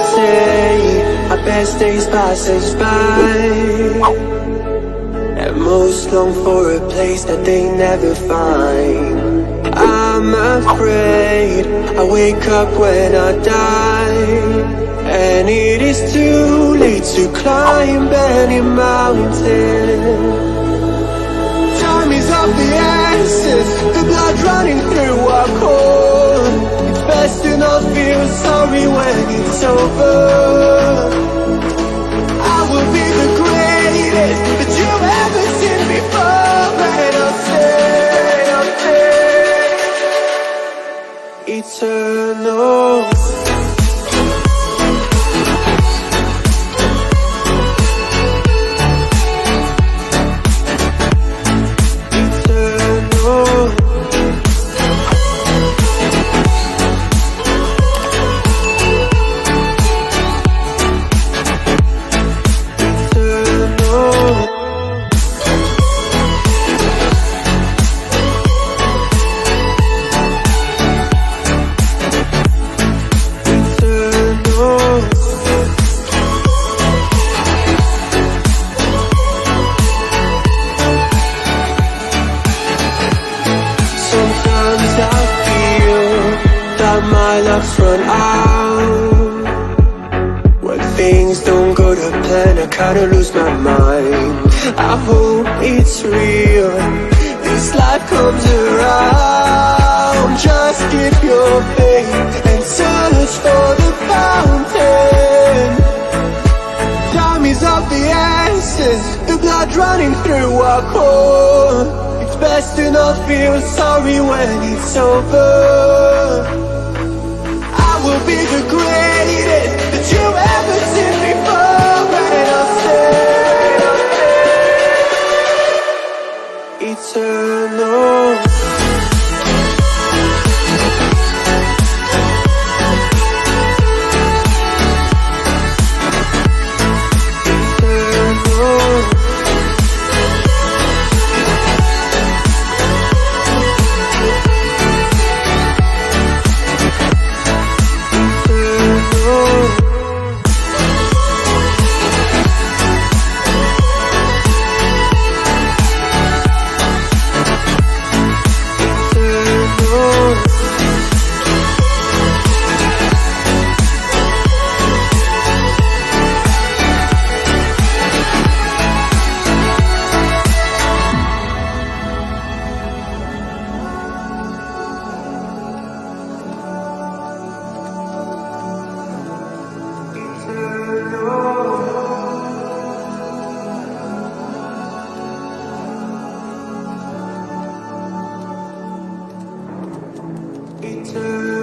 say our best days pass us by, and most long for a place that they never find. I'm afraid I wake up when I die, and it is too late to climb any mountain. Time is of the essence, the blood running through our core. It's best to not feel sorry when it's over. I will be the greatest that you've ever seen before, and I'll stay eternal. My luck's run out. When things don't go to plan, I kinda lose my mind. I hope it's real, this life comes around. Just keep your faith and search for the fountain. Time is of the essence, the blood running through our core. It's best to not feel sorry when it's over. Will be the greatest that you've ever seen before, and I'll stay eternal. Eternal.